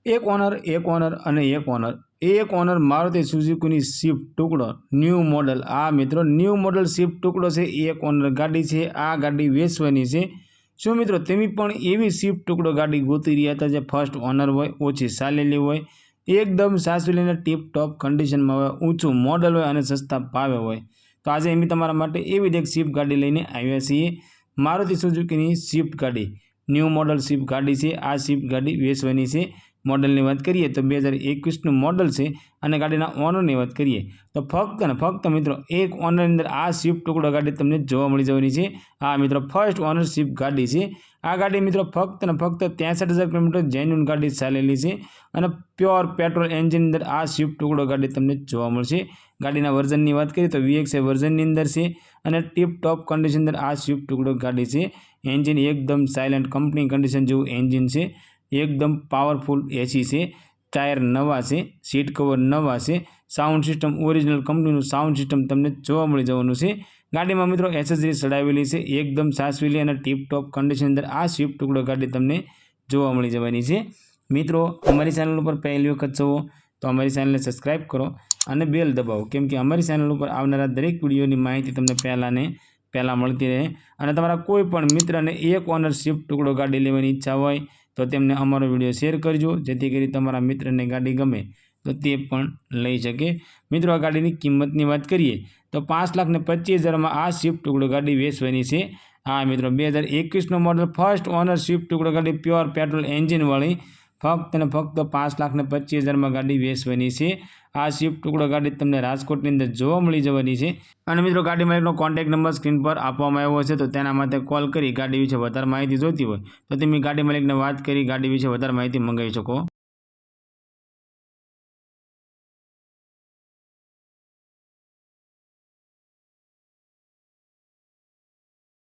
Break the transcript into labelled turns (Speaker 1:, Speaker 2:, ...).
Speaker 1: एक ओनर अने एक ओनर मारुति सुजुकी स्विफ्ट टुकड़ो न्यू मॉडल। आ मित्रों न्यू मॉडल स्विफ्ट टुकड़ो से एक ओनर गाड़ी है। आ गाड़ी वेचवानी है। शू मित्रों तमे पण एवी स्विफ्ट टुकड़ो गाड़ी गोती रह्या हता जे फर्स्ट ओनर होय, ओછી चालेली होय, एकदम सासवेली टीप टॉप कंडीशन में होय, ऊंचू मॉडल होय अने सस्ता भावे होय। तो आज अमी तमारा माटे एवी एक स्विफ्ट गाड़ी लईने आव्या छीए। मारुति सुजुकी स्विफ्ट गाड़ी न्यू मॉडल स्विफ्ट गाड़ी है। आ स्विफ्ट गाड़ी वेचवानी है। मॉडल की बात करिए तो 2021 मॉडल है। और गाड़ी ओनर की बात करिए तो फक्त ने फक्त मित्रों एक ओनर अंदर आ स्विफ्ट टुकड़ो गाड़ी तमने जोवा मळी जवानी छे। आ मित्रों फर्स्ट ओनर स्विफ्ट गाड़ी है। आ गाड़ी मित्रों फक्त ने फक्त 63,000 किलोमीटर जेन्युइन गाड़ी चालेली है। और प्योर पेट्रोल एंजीन अंदर आ स्विफ्ट टुकड़ो गाड़ी तमने जोवा मळशे। गाड़ीना वर्जन की बात करिए तो VXI वर्जन अंदर से और टीप टॉप कंडीशन अंदर आ स्विफ्ट टुकड़ो गाड़ी है। एंजीन एकदम साइलेंट कंपनी कंडीशन जेवुं एंजीन है। एकदम पावरफुल एसी से, टायर नवा से, सीट कवर नवा से, sound system original company sound system तमने जोवा मळी जवानुं छे। गाड़ी में मित्रों एसेसरीज चढ़ावेली है। एकदम सासवेली और टीप टॉप कंडीशन अंदर आ स्विफ्ट टुकड़ो गाड़ी तमने जोवा मळी जवानी छे। मित्रों अमरी चैनल पर पहली वखत छो तो अमरी चैनल ने सब्सक्राइब करो और बेल दबावो, केम कि अमरी चैनल पर आवनारा दरेक विडियोनी माहिती तमने पहला मळती रहे। और तमारा कोईपण मित्रने एक ओनर स्विफ्ट टुकड़ो गाड़ी लेवानी इच्छा होय तो तेमने अमारो विडियो शेर करजो, जेथी करी तमारा मित्रने गाड़ी गमे तो ते पण लई सके। मित्रों आ गाड़ीनी किंमतनी बात करिए तो 5,25,000 में आ स्विफ्ट टुकड़ो गाड़ी वेचवानी छे। हाँ मित्रों 2021 मॉडल फर्स्ट ओनर स्विफ्ट टुकड़ो गाड़ी प्योर पेट्रोल एंजीन वाली फक्त ने फक्त 5,25,000 में गाड़ी वेचवानी छे। आ स्विफ्ट टुकड़ो गाड़ी तमने राजकोटनी अंदर जोवा मळी जवानी छे। अने मित्रों गाड़ी मालिकनो कॉन्टेक्ट नंबर स्क्रीन पर आपवामां आव्यो छे तो तेना माटे कॉल करी गाड़ी विषे वधारे माहिती जोईती होय तो तमे गाड़ी मालिकने वात करी गाड़ी विषे वधारे माहिती मंगावी शको।